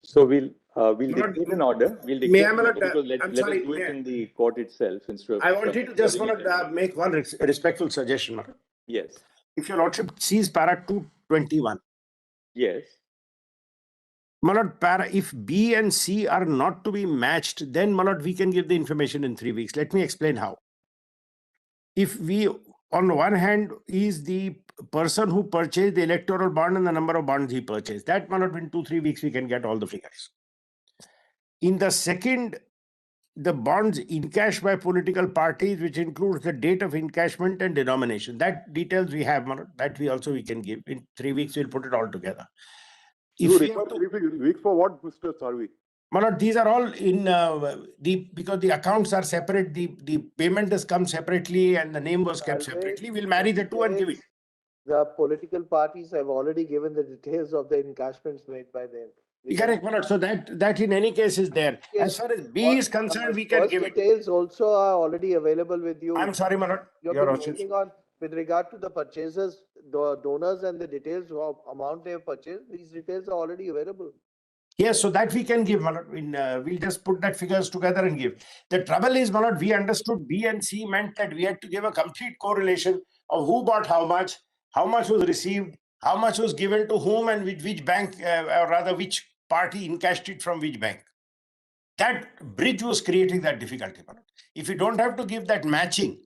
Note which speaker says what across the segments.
Speaker 1: So we'll dictate an order. We'll
Speaker 2: May I,
Speaker 1: dictate an order because let
Speaker 2: I'm
Speaker 1: us
Speaker 2: sorry,
Speaker 1: do it in the court itself instead of.
Speaker 2: I wanted to just make one respectful suggestion, Manoj.
Speaker 1: Yes.
Speaker 2: If your lordship sees para 221,
Speaker 1: Yes.
Speaker 2: Malad, if B and C are not to be matched, then Malad, we can give the information in 3 weeks. Let me explain how. If we, on one hand, is the person who purchased the electoral bond and the number of bonds he purchased, that Malad, in 2-3 weeks, we can get all the figures. In the second, the bonds encashed by political parties, which includes the date of encashment and denomination. That details we have, Manoj, that we can give. In 3 weeks, we'll put it all together.
Speaker 3: You require 3 weeks for what, Mr. Salve?
Speaker 2: Manoj, these are all in because the accounts are separate, the payment has come separately and the name was kept separately. We'll marry the two and give it.
Speaker 4: The political parties have already given the details of the encashments made by them.
Speaker 2: Correct, Manoj. So that in any case is there. As far as B is concerned, we can give it.
Speaker 4: Details also are already available with you.
Speaker 2: I'm sorry, Manoj.
Speaker 4: You're working on with regard to the purchasers, the donors, and the details of amount they have purchased. These details are already available.
Speaker 2: Yes, so that we can give, Manoj. We'll just put that figures together and give. The trouble is, Manoj, we understood B and C meant that we had to give a complete correlation of who bought how much was received, how much was given to whom, and which bank, or rather which party encashed it from which bank. That bridge was creating that difficulty, Manoj. If you don't have to give that matching.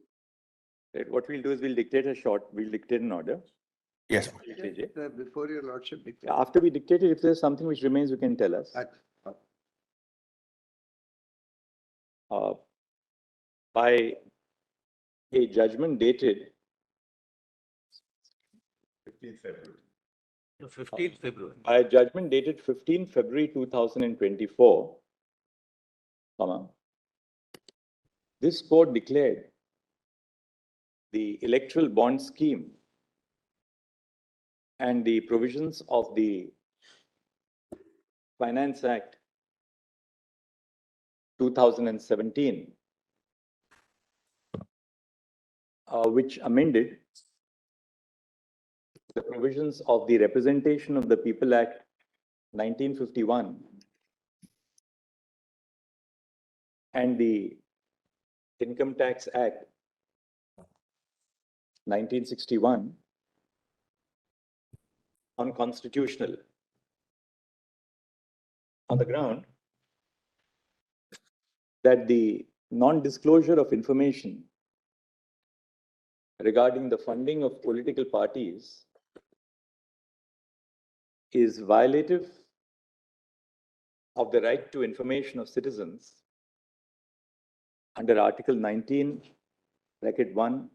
Speaker 1: What we'll do is we'll dictate an order.
Speaker 2: Yes.
Speaker 4: Before your lordship.
Speaker 1: After we dictate it, if there's something which remains, you can tell us. By a judgment dated
Speaker 5: 15th February. 15th February.
Speaker 1: By a judgment dated 15 February 2024, this court declared the electoral bond scheme and the provisions of the Finance Act 2017, which amended the provisions of the Representation of the People Act 1951 and the Income Tax Act 1961 unconstitutional on the ground that the non-disclosure of information regarding the funding of political parties is violative of the right to information of citizens under Article 19, bracket 1,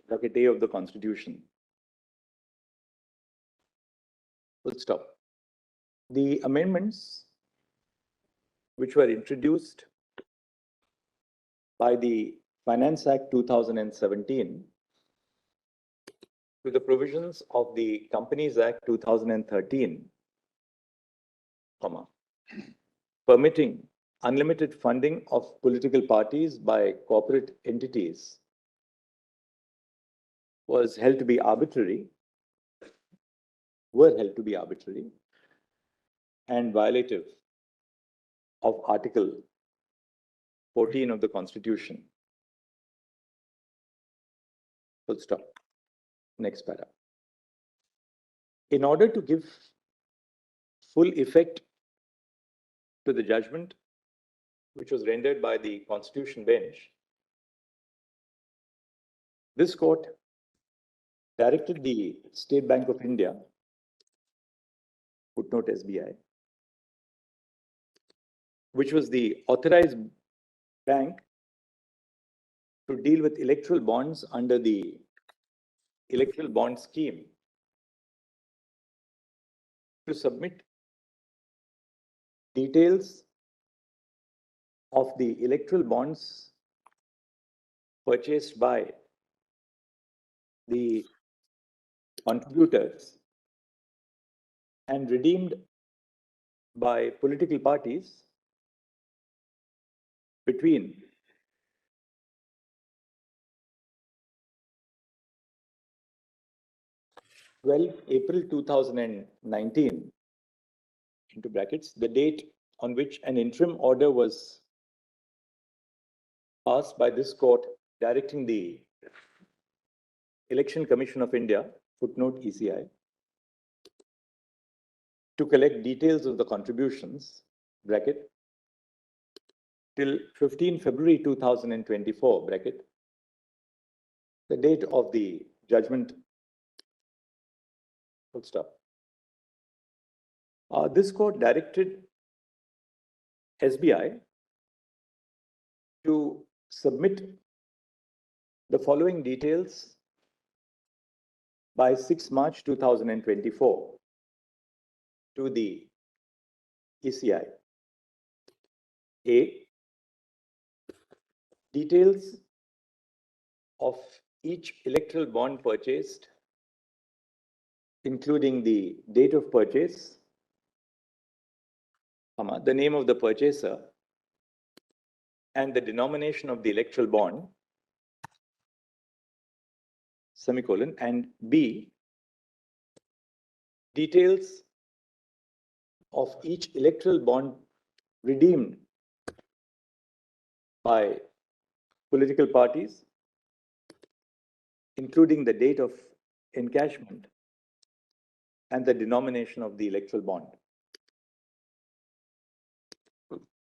Speaker 1: bracket A of the Constitution. Full stop. The amendments which were introduced by the Finance Act 2017 to the provisions of the Companies Act 2013, permitting unlimited funding of political parties by corporate entities were held to be arbitrary and violative of Article 14 of the Constitution. Full stop. Next para. In order to give full effect to the judgment which was rendered by the Constitution Bench, this court directed the State Bank of India, footnote SBI, which was the authorized bank to deal with electoral bonds under the electoral bond scheme, to submit details of the electoral bonds purchased by the contributors and redeemed by political parties between 12 April 2019 into brackets, the date on which an interim order was passed by this court directing the Election Commission of India, footnote ECI, to collect details of the contributions, bracket, till 15 February 2024, bracket, the date of the judgment, full stop. This court directed SBI to submit the following details by 6 March 2024 to the ECI. A, details of each electoral bond purchased, including the date of purchase, the name of the purchaser, and the denomination of the electoral bond, semicolon, and B, details of each electoral bond redeemed by political parties, including the date of encashment and the denomination of the electoral bond.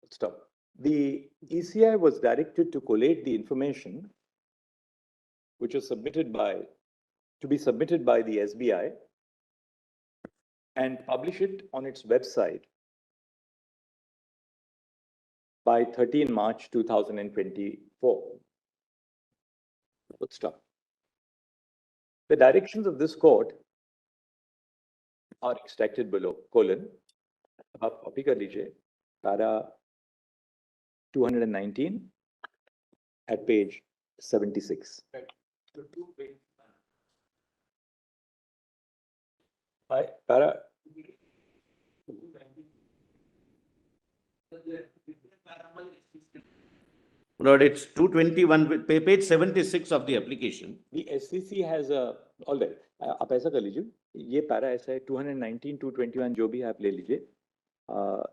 Speaker 1: Stop. The ECI was directed to collate the information which was to be submitted by the SBI and publish it on its website by 13 March 2024. Let's stop. The directions of this court are extracted below, colon, आप copy कर लीजिए, para 219 at page 76. Para
Speaker 5: Lord, it's 221, page 76 of the application.
Speaker 1: the SCC has a, all right, आप ऐसा कर लीजिए, ये para ऐसा है 219, 221 जो भी आप ले लीजिए.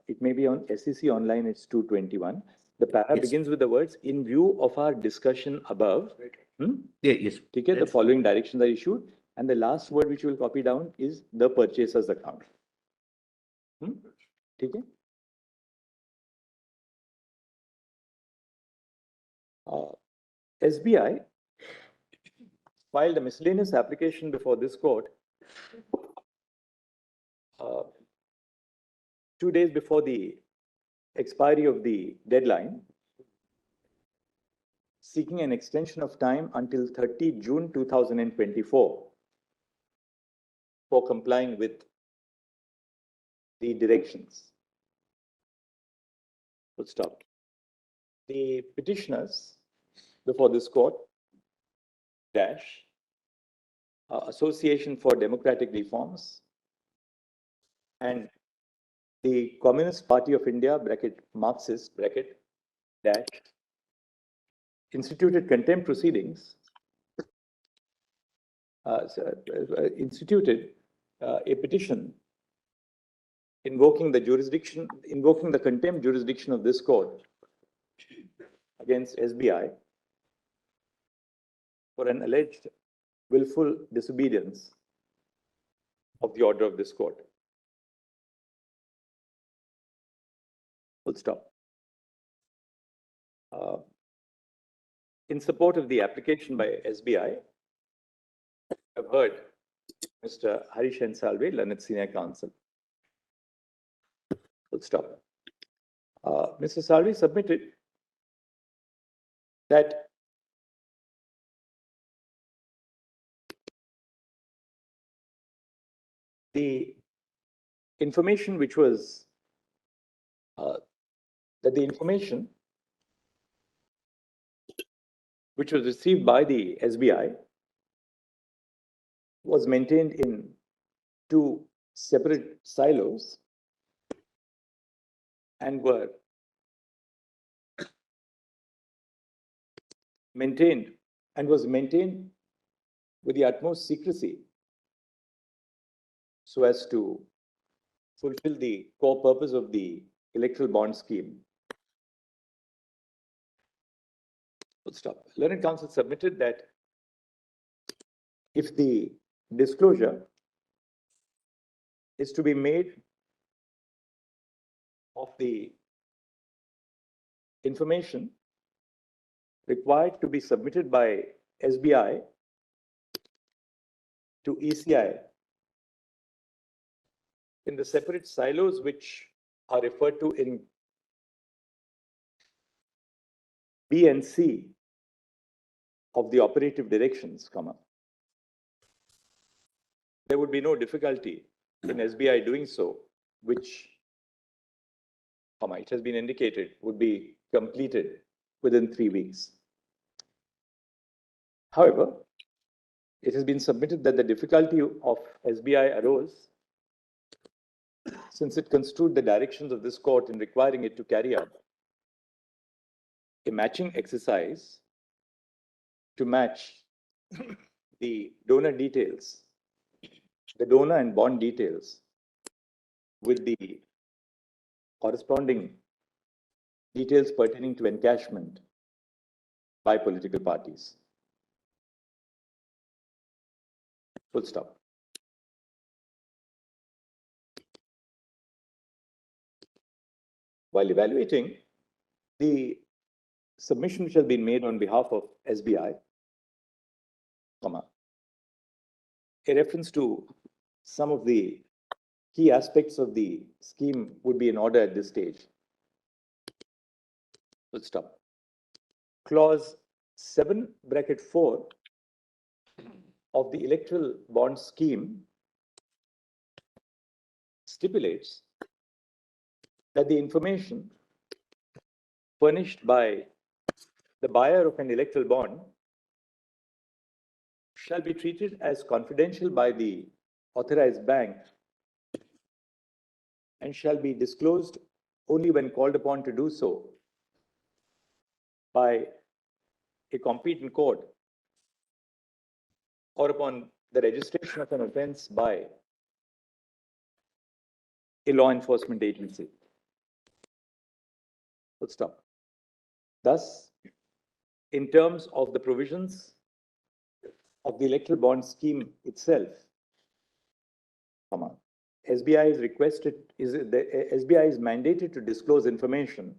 Speaker 1: It may be on SCC online, it's 221. The para
Speaker 5: Yes.
Speaker 1: begins with the words, in view of our discussion above.
Speaker 5: Yeah, yes.
Speaker 1: ठीक है, the
Speaker 5: That's-
Speaker 1: following directions are issued, and the last word which you will copy down is the purchaser's account. ठीक है? SBI filed a miscellaneous application before this court 2 days before the expiry of the deadline, seeking an extension of time until 30 June 2024 for complying with the directions. Full stop. The petitioners before this court, Association for Democratic Reforms, and the Communist Party of India, bracket, Marxist, bracket, instituted contempt proceedings, instituted a petition invoking the contempt jurisdiction of this court against SBI for an alleged willful disobedience of the order of this court. Full stop. In support of the application by SBI, I've heard Mr. Harish and Salve, learned senior counsel. Full stop. Mr. Salve submitted that the information which was which was received by the SBI was maintained in 2 separate silos and were was maintained with the utmost secrecy so as to fulfill the core purpose of the electoral bond scheme. Full stop. Learned Counsel submitted that if the disclosure is to be made of the information required to be submitted by SBI to ECI in the separate silos which are referred to in B and C of the operative directions, there would be no difficulty in SBI doing so, which, it has been indicated, would be completed within 3 weeks. However, it has been submitted that the difficulty of SBI arose since it construed the directions of this court in requiring it to carry out a matching exercise to match the donor details, the donor and bond details with the corresponding details pertaining to encashment by political parties. Full stop. While evaluating the submission which has been made on behalf of SBI, a reference to some of the key aspects of the scheme would be in order at this stage. Full stop. Clause 7(4) of the electoral bond scheme stipulates that the information furnished by the buyer of an electoral bond shall be treated as confidential by the authorized bank and shall be disclosed only when called upon to do so by a competent court or upon the registration of an offense by a law enforcement agency. Full stop. Thus, in terms of the provisions of the electoral bond scheme itself, SBI is SBI is mandated to disclose information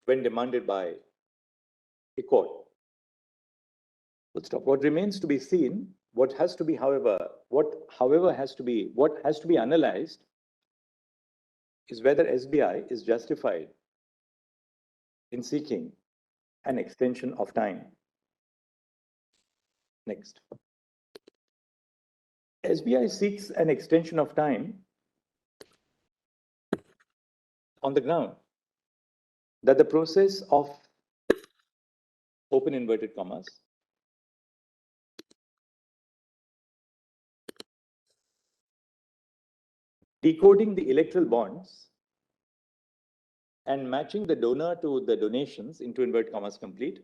Speaker 1: when demanded by a court. Full stop. What remains to be seen, what has to be analyzed is whether SBI is justified in seeking an extension of time. Next. SBI seeks an extension of time on the ground that the process of open inverted commas decoding the electoral bonds and matching the donor to the donations into inverted commas complete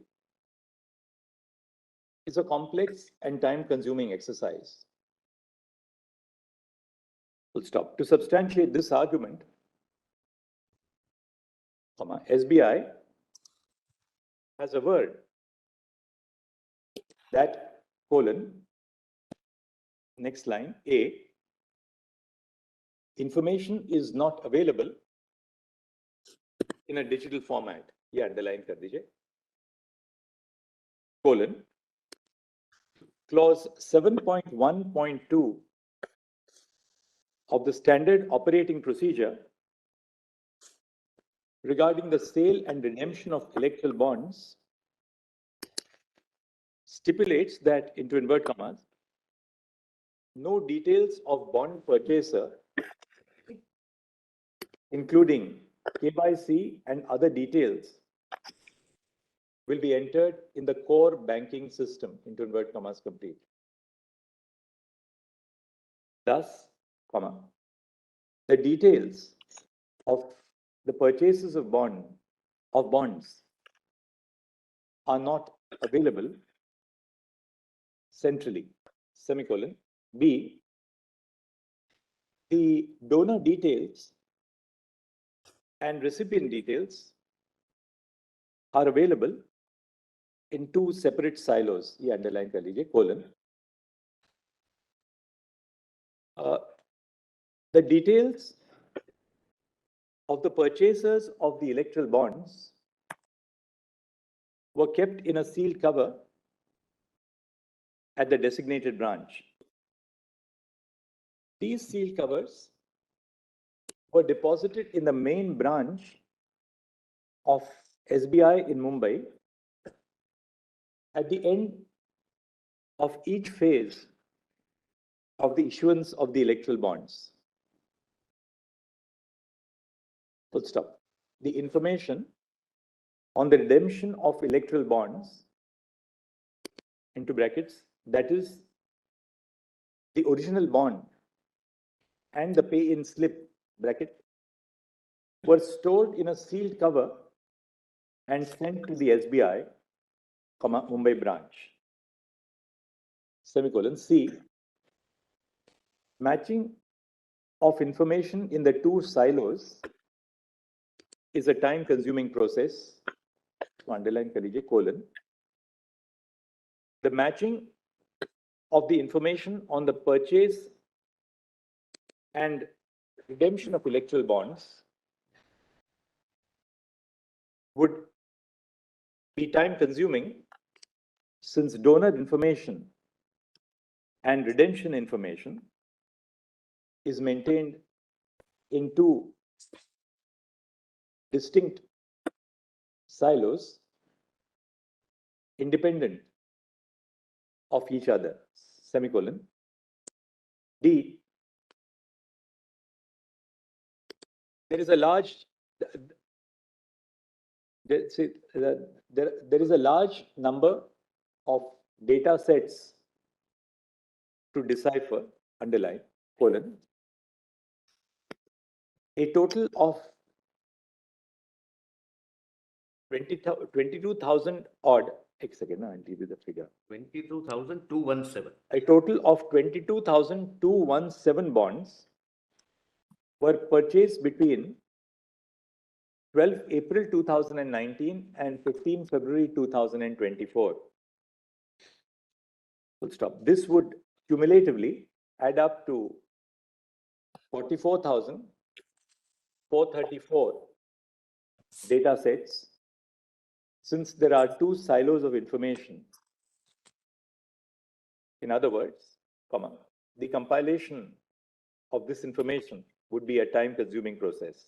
Speaker 1: is a complex and time-consuming exercise. Full stop. To substantiate this argument, SBI has averred that, next line, A, information is not available in a digital format. Yeah, underline kar dijiye. Clause 7.1.2 of the standard operating procedure regarding the sale and redemption of electoral bonds stipulates that, into inverted commas, no details of bond purchaser, including KYC and other details, will be entered in the core banking system, into inverted commas complete. Thus, the details of the purchases of bonds are not available centrally, B, The donor details and recipient details are available in two separate silos. ये underline कर लीजिए, colon. The details of the purchasers of the electoral bonds were kept in a sealed cover at the designated branch. These sealed covers were deposited in the main branch of SBI in Mumbai at the end of each phase of the issuance of the electoral bonds. Full stop. The information on the redemption of electoral bonds, into brackets, that is the original bond and the pay-in slip, bracket, were stored in a sealed cover and sent to the SBI, Mumbai branch. Semicolon. C. Matching of information in the two silos is a time-consuming process. Underline कर लीजिए, colon. The matching of the information on the purchase and redemption of electoral bonds would be time-consuming since donor information and redemption information is maintained in two distinct silos independent of each other. Semicolon. D. There is a large there is a large number of data sets to decipher, underline, colon. A total of 22,000 odd, I'll give you the figure.
Speaker 5: 22,217.
Speaker 1: A total of 22,217 bonds were purchased between 12 April 2019 and 15 February 2024. Full stop. This would cumulatively add up to 44,434 data sets, since there are two silos of information. In other words, the compilation of this information would be a time-consuming process.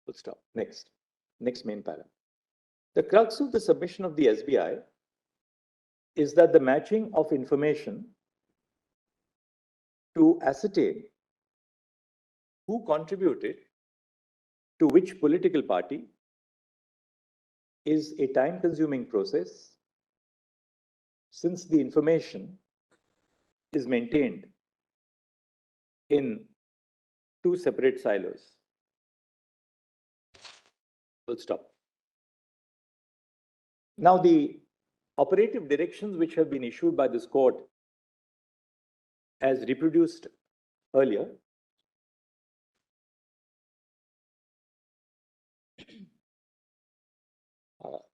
Speaker 1: Full stop. Next main para. The crux of the submission of the SBI is that the matching of information to ascertain who contributed to which political party is a time-consuming process, since the information is maintained in two separate silos. Full stop. Now, the operative directions which have been issued by this court, as reproduced earlier,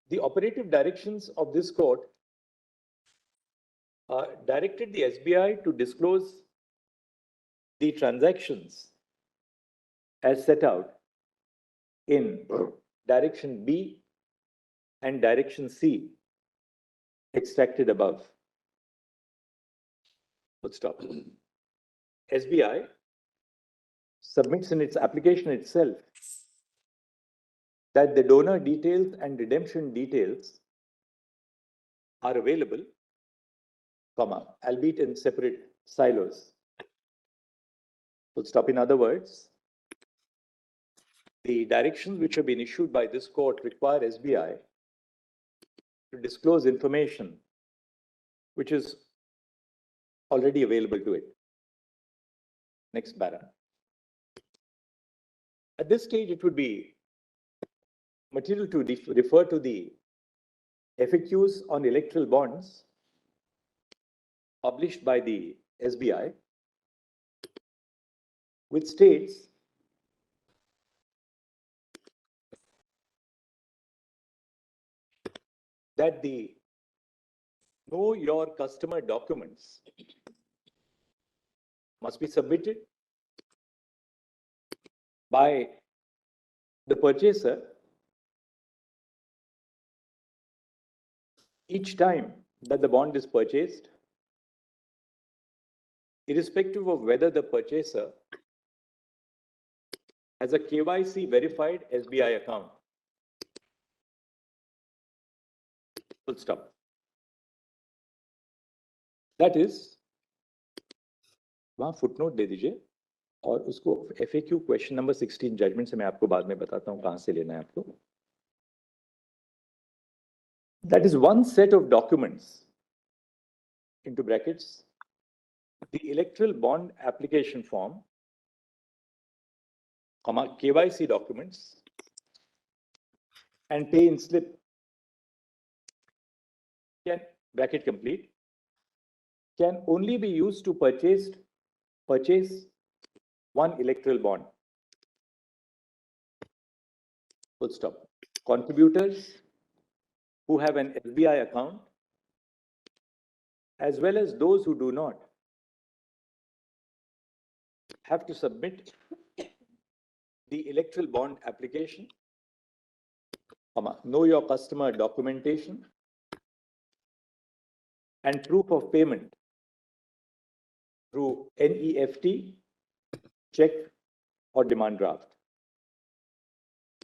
Speaker 1: the operative directions of this court directed the SBI to disclose the transactions as set out in direction B and direction C extracted above. Let's stop. SBI submits in its application itself that the donor details and redemption details are available, albeit in separate silos. Full stop. In other words, the directions which have been issued by this court require SBI to disclose information which is already available to it. Next para. At this stage, it would be material to refer to the FAQs on electoral bonds published by the SBI which states that the know your customer documents must be submitted by the purchaser each time that the bond is purchased, irrespective of whether the purchaser has a KYC verified SBI account. Full stop. That is, वहां footnote दे दीजिए और उसको FAQ question number 16 judgement से मैं आपको बाद में बताता हूं कहां से लेना है आपको. That is one set of documents, into brackets, the electoral bond application form, KYC documents, and pay-in slip can, bracket complete, can only be used to purchase one electoral bond. Full stop. Contributors who have an SBI account, as well as those who do not, have to submit the electoral bond application, know your customer documentation, and proof of payment through NEFT, check, or demand draft.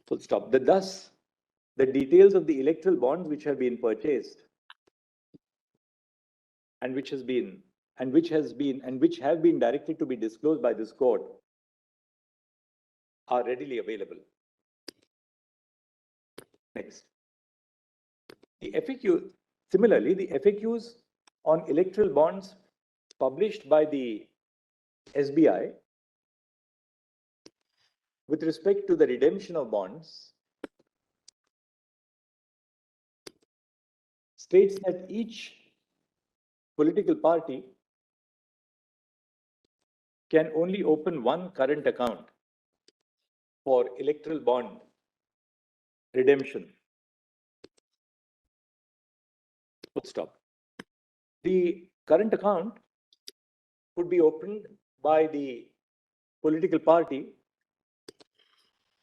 Speaker 1: Full stop. Thus, the details of the electoral bonds which have been purchased and which have been directed to be disclosed by this court are readily available. Next. The FAQ, similarly, the FAQs on electoral bonds published by the SBI with respect to the redemption of bonds states that each political party can only open one current account for electoral bond redemption. Full stop. The current account could be opened by the political party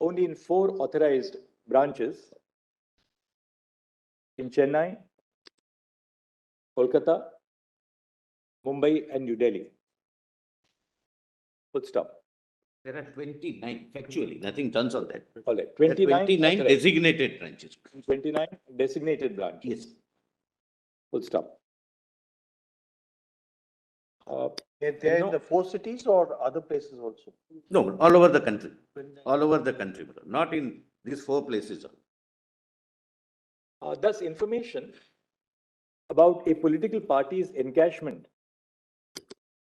Speaker 1: only in 4 authorized branches in Chennai, Kolkata, Mumbai, and New Delhi. Full stop.
Speaker 5: There are 29, factually, nothing turns on that.
Speaker 1: All right.
Speaker 5: There are
Speaker 1: 29
Speaker 5: 29
Speaker 1: authorized.
Speaker 5: designated branches.
Speaker 1: 29 designated branches.
Speaker 5: Yes.
Speaker 1: Full stop.
Speaker 4: They're in the 4 cities or other places also?
Speaker 5: No, all over the country. All over the country, bro. Not in these 4 places.
Speaker 1: Thus, information about a political party's encashment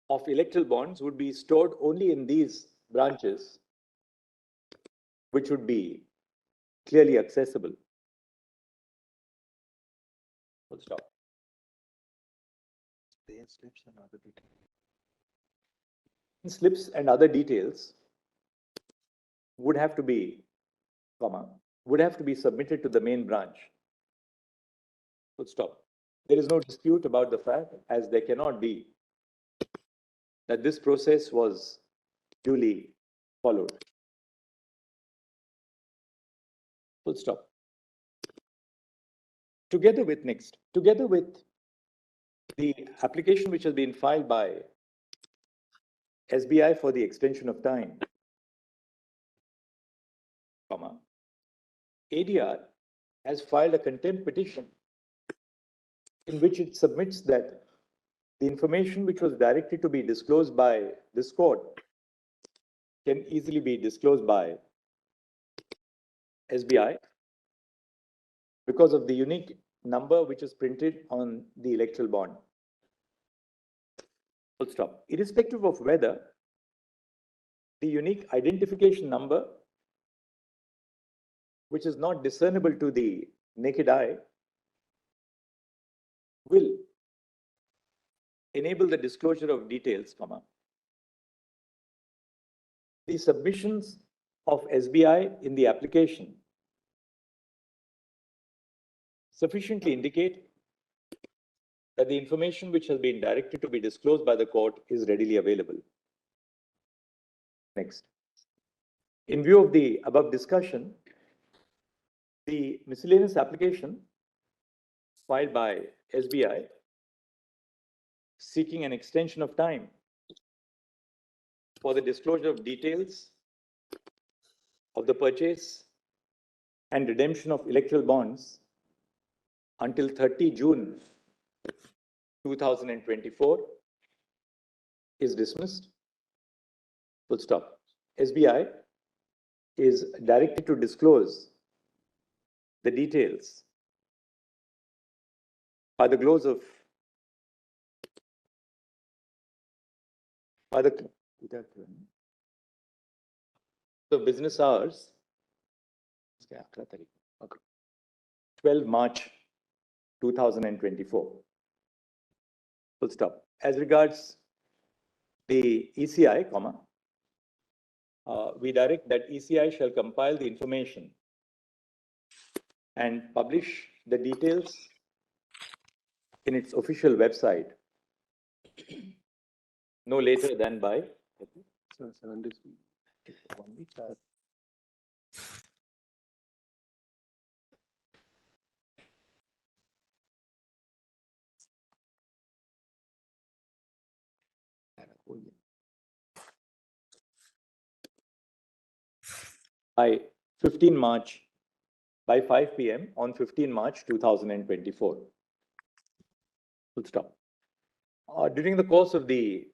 Speaker 1: of electoral bonds would be stored only in these branches, which would be clearly accessible. Full stop. Slips and other details would have to be, submitted to the main branch. Full stop. There is no dispute about the fact, as there cannot be, that this process was duly followed. Full stop. Together with the application which has been filed by SBI for the extension of time, ADR has filed a contempt petition in which it submits that the information which was directed to be disclosed by this court can easily be disclosed by SBI because of the unique number which is printed on the electoral bond. Full stop. Irrespective of whether the unique identification number, which is not discernible to the naked eye, will enable the disclosure of details, The submissions of SBI in the application sufficiently indicate that the information which has been directed to be disclosed by the court is readily available. Next. In view of the above discussion, the miscellaneous application filed by SBI seeking an extension of time for the disclosure of details of the purchase and redemption of electoral bonds until 30 June 2024 is dismissed. Full stop. SBI is directed to disclose the details by the close of the business hours, 12 March 2024. Full stop. As regards the ECI, we direct that ECI shall compile the information and publish the details in its official website no later than by
Speaker 3: 7 days.
Speaker 1: 1 week. By 15 March, by 5 p.m. on 15 March 2024. Full stop. During the course of the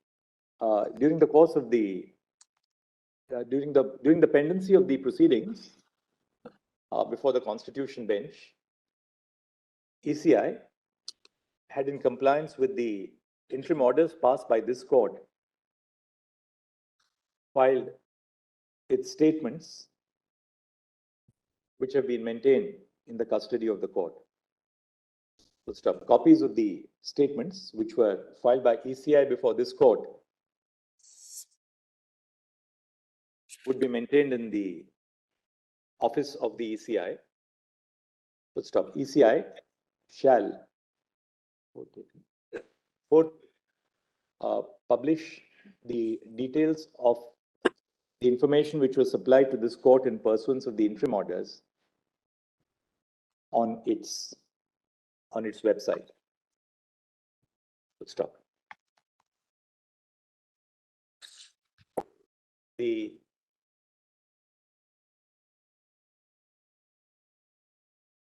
Speaker 1: pendency of the proceedings before the Constitution Bench, ECI had, in compliance with the interim orders passed by this court, filed its statements which have been maintained in the custody of the court. Full stop. Copies of the statements which were filed by ECI before this court would be maintained in the office of the ECI. Full stop. ECI shall publish the details of the information which was supplied to this court in pursuance of the interim orders on its website. Full stop. The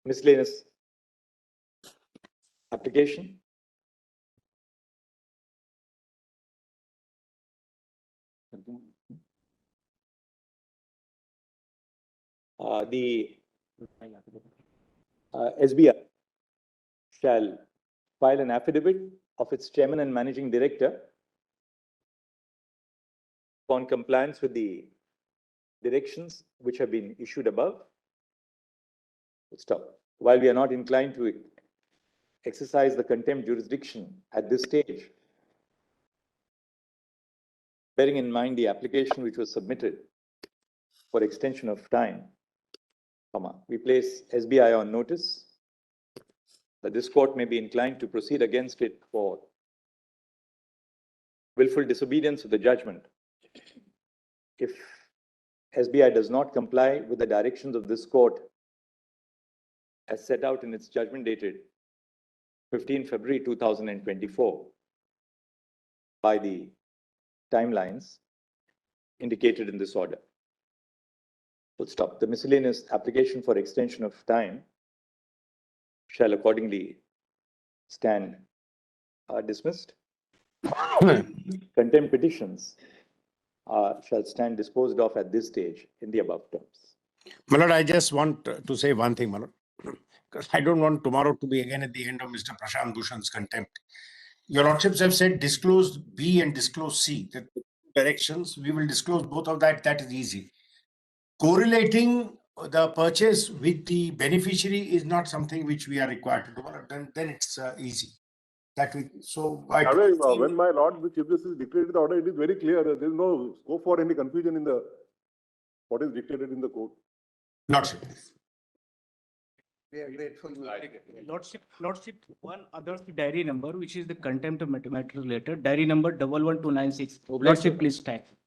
Speaker 1: miscellaneous application the SBI shall file an affidavit of its chairman and managing director upon compliance with the directions which have been issued above. Stop. While we are not inclined to exercise the contempt jurisdiction at this stage, bearing in mind the application which was submitted for extension of time, we place SBI on notice that this court may be inclined to proceed against it for willful disobedience of the judgment if SBI does not comply with the directions of this court as set out in its judgment dated 15 February 2024 by the timelines indicated in this order. Full stop. The miscellaneous application for extension of time shall accordingly stand dismissed. Contempt petitions shall stand disposed of at this stage in the above terms.
Speaker 2: My lord, I just want to say one thing, my lord, because I don't want tomorrow to be again at the end of Mr. Prashant Bhushan's contempt. Your lordships have said disclose B and disclose C. The directions, we will disclose both of that. That is easy. Correlating the purchase with the beneficiary is not something which we are required to do. Then it's easy.
Speaker 3: When my lord, the Chief Justice declared the order, it is very clear. There is no scope for any confusion in the what is dictated in the court.
Speaker 2: Lordship, please.
Speaker 4: We are grateful.
Speaker 6: Lordship, one other diary number, which is the contempt of matter related, diary number 11296. Lordship, please type.